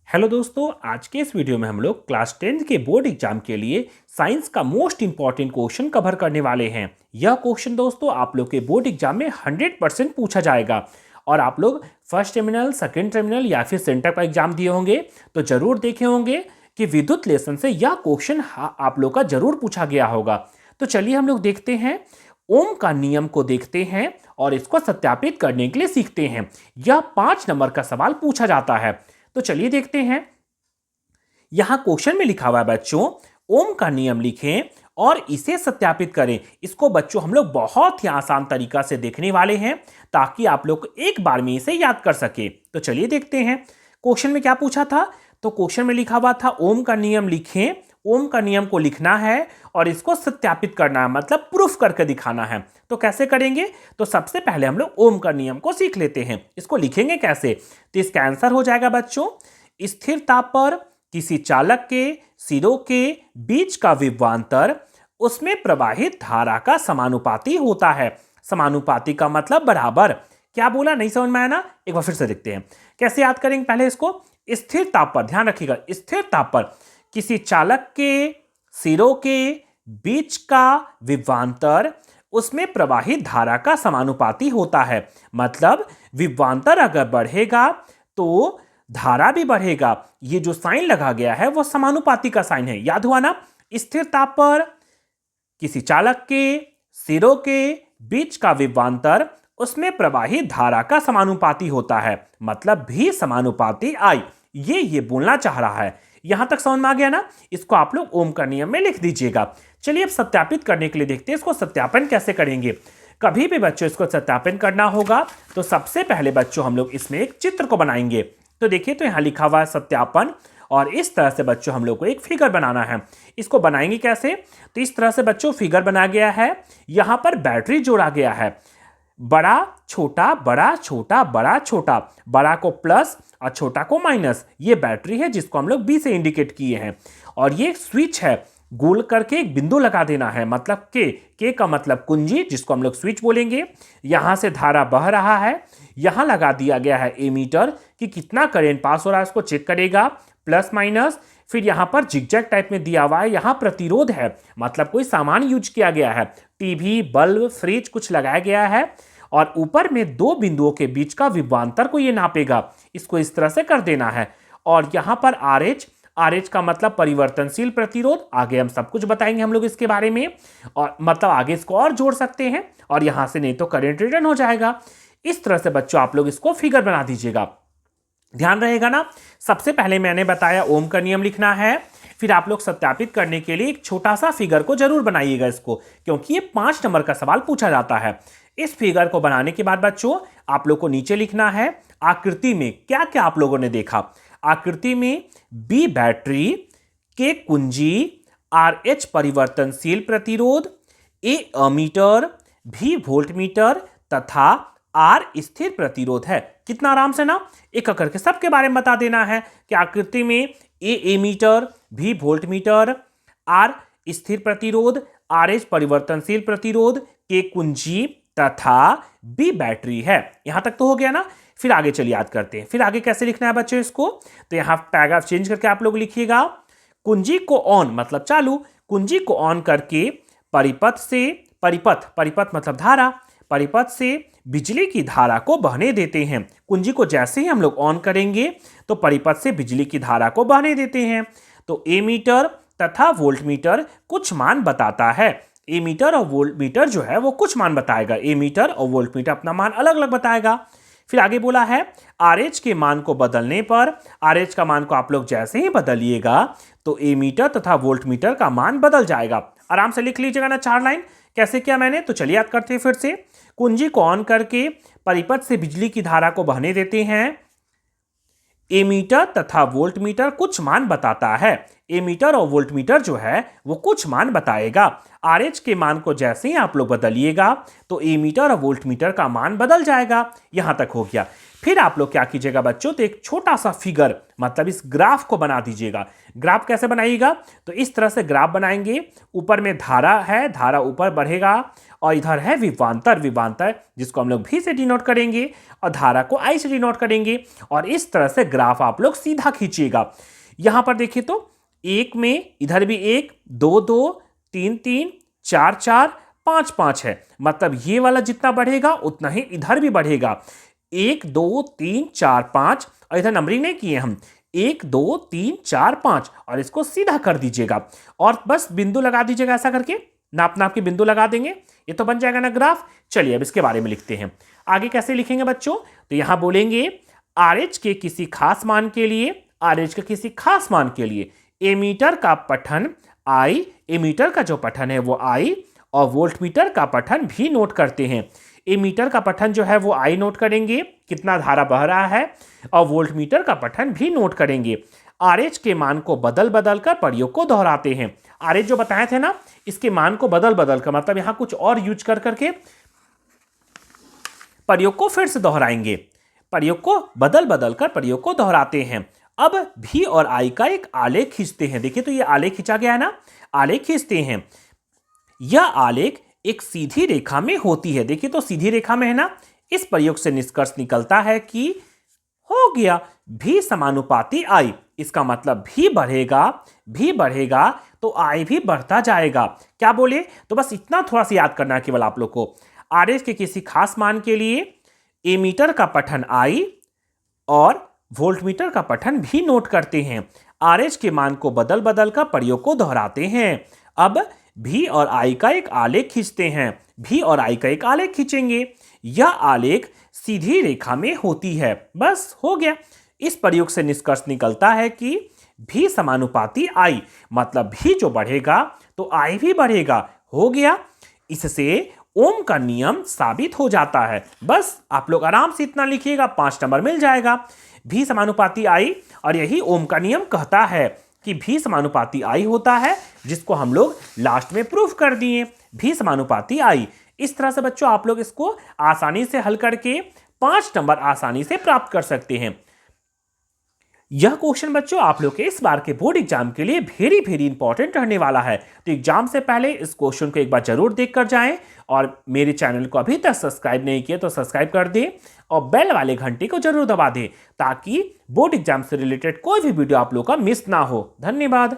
Hello दोस्तों, आज के इस वीडियो में हम लोग क्लास 10th के बोर्ड एग्जाम के लिए साइंस का मोस्ट इंपॉर्टेंट क्वेश्चन कवर करने वाले हैं। यह क्वेश्चन दोस्तों आप लोग के बोर्ड एग्जाम में 100% पूछा जाएगा और आप लोग फर्स्ट टर्मिनल, सेकंड टर्मिनल या फिर सेंटर का एग्जाम दिए होंगे तो जरूर देखे होंगे कि विद्युत लेसन से यह क्वेश्चन आप लोग का जरूर पूछा गया होगा। तो चलिए हम लोग देखते हैं, ओम का नियम को देखते हैं और इसको सत्यापित करने के लिए सीखते हैं। यह 5 नंबर का सवाल पूछा जाता है। तो चलिए देखते हैं। यहां क्वेश्चन में लिखा हुआ है बच्चों, ओम का नियम लिखें और इसे सत्यापित करें। इसको बच्चों हम लोग बहुत ही आसान तरीका से देखने वाले हैं ताकि आप लोग एक बार में इसे याद कर सके। तो चलिए देखते हैं क्वेश्चन में क्या पूछा था। तो क्वेश्चन में लिखा हुआ था ओम का नियम लिखें। ओम का नियम को लिखना है और इसको सत्यापित करना है, मतलब प्रूफ करके दिखाना है। तो कैसे करेंगे? तो सबसे पहले हम लोग ओम का नियम को सीख लेते हैं। इसको लिखेंगे कैसे? तो इसका आंसर हो जाएगा बच्चों, स्थिर ताप पर किसी चालक के सिरों के बीच का विभवांतर उसमें प्रवाहित धारा का समानुपाती होता है। समानुपाती का मतलब बराबर। क्या बोला? नहीं समझ में आया ना? एक बार फिर से देखते हैं कैसे याद करेंगे। पहले इसको स्थिर ताप पर, ध्यान रखिएगा, स्थिर ताप पर किसी चालक के सिरों के बीच का विभवांतर उसमें प्रवाहित धारा का समानुपाती होता है। मतलब विभवांतर अगर बढ़ेगा तो धारा भी बढ़ेगा। ये जो साइन लगा गया है वो समानुपाती का साइन है। याद हुआ ना? स्थिर ताप पर किसी चालक के सिरों के बीच का विभवांतर उसमें प्रवाहित धारा का समानुपाती होता है, मतलब भी समानुपाती आई। ये बोलना चाह रहा है। यहां तक समझ में आ गया ना? इसको आप लोग ओम का नियम में लिख दीजिएगा। चलिए अब सत्यापित करने के लिए देखते हैं इसको सत्यापन कैसे करेंगे। कभी भी बच्चों इसको सत्यापन करना होगा तो सबसे पहले बच्चों हम लोग इसमें एक चित्र को बनाएंगे। तो देखिए, तो यहां लिखा हुआ है सत्यापन और इस तरह से बच्चों हम लोग को एक फिगर बनाना है। इसको बनाएंगे कैसे? तो इस तरह से बच्चों फिगर बनाया गया है। यहां पर बैटरी जोड़ा गया है। बड़ा छोटा, बड़ा छोटा, बड़ा छोटा, बड़ा को प्लस और छोटा को माइनस। ये बैटरी है जिसको हम लोग बी से इंडिकेट किए हैं। और ये स्विच है, गोल करके एक बिंदु लगा देना है, मतलब के का मतलब कुंजी, जिसको हम लोग स्विच बोलेंगे। यहां से धारा बह रहा है। यहां लगा दिया गया है एमीटर कि कितना करंट पास हो रहा है उसको चेक करेगा, प्लस माइनस। फिर यहां पर जिगजैग टाइप में दिया हुआ है। यहां प्रतिरोध है, मतलब कोई सामान यूज किया गया है, टीवी, बल्ब, फ्रिज कुछ लगाया गया है। और ऊपर में दो बिंदुओं के बीच का विभवांतर को ये नापेगा। इसको इस तरह से कर देना है। और यहां पर आरएच का मतलब परिवर्तनशील प्रतिरोध। आगे हम सब कुछ बताएंगे हम लोग इसके बारे में, और मतलब आगे इसको और जोड़ सकते हैं और यहां से नहीं तो करंट रिटर्न हो जाएगा। इस तरह से बच्चों आप लोग इसको फिगर बना दीजिएगा। ध्यान रहेगा ना? सबसे पहले मैंने बताया ओम का नियम लिखना है। फिर आप लोग सत्यापित करने के लिए एक छोटा सा फिगर को जरूर बनाइएगा इसको, क्योंकि ये 5 नंबर का सवाल पूछा जाता है। इस फिगर को बनाने के बाद बच्चों आप लोग को नीचे लिखना है आकृति में क्या क्या आप लोगों ने देखा। आकृति में बी बैटरी, के कुंजी, आर एच परिवर्तनशील प्रतिरोध, ए अमीटर, भी वोल्टमीटर तथा आर स्थिर प्रतिरोध है। कितना आराम से ना एक करके सबके बारे में बता देना है कि आकृति में ए एमीटर, भी वोल्टमीटर, आर स्थिर प्रतिरोध, आर एच परिवर्तनशील प्रतिरोध, के कुंजी तथा बी बैटरी है। यहां तक तो हो गया ना? फिर आगे चलिए याद करते हैं। फिर आगे कैसे लिखना है बच्चों इसको? तो यहां पैराग्राफ चेंज करके आप लोग लिखिएगा, कुंजी को ऑन मतलब चालू, कुंजी को ऑन करके परिपथ मतलब धारा, परिपथ से बिजली की धारा को बहने देते हैं। कुंजी को जैसे ही हम लोग ऑन करेंगे तो परिपथ से बिजली की धारा को बहने देते हैं। तो एमीटर तथा वोल्टमीटर कुछ मान बताता है। एमीटर और वोल्टमीटर जो है वो कुछ मान बताएगा। एमीटर और वोल्टमीटर अपना मान अलग अलग बताएगा। फिर आगे बोला है आरएच के मान को बदलने पर, आरएच का मान को आप लोग जैसे ही बदलिएगा तो एमीटर तथा वोल्टमीटर का मान बदल जाएगा। आराम से लिख लीजिएगा ना 4 लाइन। कैसे किया मैंने? तो चलिए याद करते हैं फिर से। कुंजी को ऑन करके परिपथ से बिजली की धारा को बहने देते हैं। एमीटर तथा वोल्टमीटर कुछ मान बताता है। एमीटर और वोल्टमीटर जो है वो कुछ मान बताएगा। आरएच के मान को जैसे ही आप लोग बदलिएगा तो एमीटर और वोल्टमीटर का मान बदल जाएगा। यहां तक हो गया। फिर आप लोग क्या कीजिएगा बच्चों, तो एक छोटा सा फिगर मतलब इस ग्राफ को बना दीजिएगा। ग्राफ कैसे बनाइएगा, तो इस तरह से ग्राफ बनाएंगे। ऊपर में धारा है, धारा ऊपर बढ़ेगा, और इधर है विभवांतर, विभवांतर जिसको हम लोग भी से डिनोट करेंगे और धारा को आई से डिनोट करेंगे। और इस तरह से ग्राफ आप लोग सीधा खींचिएगा। यहां पर देखिए तो एक में इधर भी एक, दो दो, तीन तीन, चार चार, पांच पांच है, मतलब ये वाला जितना बढ़ेगा उतना ही इधर भी बढ़ेगा। एक दो तीन चार पांच, और इधर नंबरिंग नहीं किए हम, एक दो तीन चार पांच, और इसको सीधा कर दीजिएगा और बस बिंदु लगा दीजिएगा। ऐसा करके नाप नाप के बिंदु लगा देंगे, ये तो बन जाएगा ना ग्राफ। चलिए अब इसके बारे में लिखते हैं। आगे कैसे लिखेंगे बच्चों, तो यहां बोलेंगे आरएच के किसी खास मान के लिए, आरएच के किसी खास मान के लिए एमीटर का पठन आई, एमीटर का जो पठन है वो आई, और वोल्टमीटर का पठन भी नोट करते हैं। एमीटर का पठन जो है वो आई नोट करेंगे, कितना धारा बह रहा है, और वोल्टमीटर का पठन भी नोट करेंगे। आरएच के मान को बदल बदल कर प्रयोग को दोहराते हैं। आरएच जो बताए थे ना, इसके मान को बदल बदल कर, मतलब यहां कुछ और यूज कर करके प्रयोग को फिर से दोहराएंगे। प्रयोग को बदल बदल कर प्रयोग को दोहराते हैं। अब भी और आई का एक आलेख खींचते हैं। देखिए तो ये आलेख खींचा गया है ना, आलेख खींचते हैं। यह आलेख एक सीधी रेखा में होती है। देखिए तो सीधी रेखा में है ना। इस प्रयोग से निष्कर्ष निकलता है कि हो गया भी समानुपाती आई। इसका मतलब भी बढ़ेगा तो आई भी बढ़ता जाएगा। क्या बोले, तो बस इतना थोड़ा सा याद करना है केवल आप लोग को। आरएच के किसी खास मान के लिए एमीटर का पठन आई और वोल्टमीटर का पठन भी नोट करते हैं। आरएच के मान को बदल बदल कर प्रयोग को दोहराते हैं। अब भी और आई का एक आलेख खींचते हैं। भी और आई का एक आलेख खींचेंगे। यह आलेख सीधी रेखा में होती है। बस हो गया। इस प्रयोग से निष्कर्ष निकलता है कि भी समानुपाती आई, मतलब भी जो बढ़ेगा तो आई भी बढ़ेगा। हो गया। इससे ओम का नियम साबित हो जाता है। बस आप लोग आराम से इतना लिखिएगा, 5 नंबर मिल जाएगा। भी समानुपाती आई, और यही ओम का नियम कहता है कि भी समानुपाती आई होता है, जिसको हम लोग लास्ट में प्रूफ कर दिए। भी समानुपाती आई। इस तरह से बच्चों आप लोग इसको आसानी से हल करके 5 नंबर आसानी से प्राप्त कर सकते हैं। यह क्वेश्चन बच्चों आप लोग के इस बार के बोर्ड एग्जाम के लिए वेरी वेरी इंपॉर्टेंट रहने वाला है। तो एग्जाम से पहले इस क्वेश्चन को एक बार जरूर देख कर जाएं, और मेरे चैनल को अभी तक सब्सक्राइब नहीं किया तो सब्सक्राइब कर दें, और बेल वाले घंटी को जरूर दबा दें, ताकि बोर्ड एग्जाम से रिलेटेड कोई भी वीडियो आप लोग का मिस ना हो। धन्यवाद।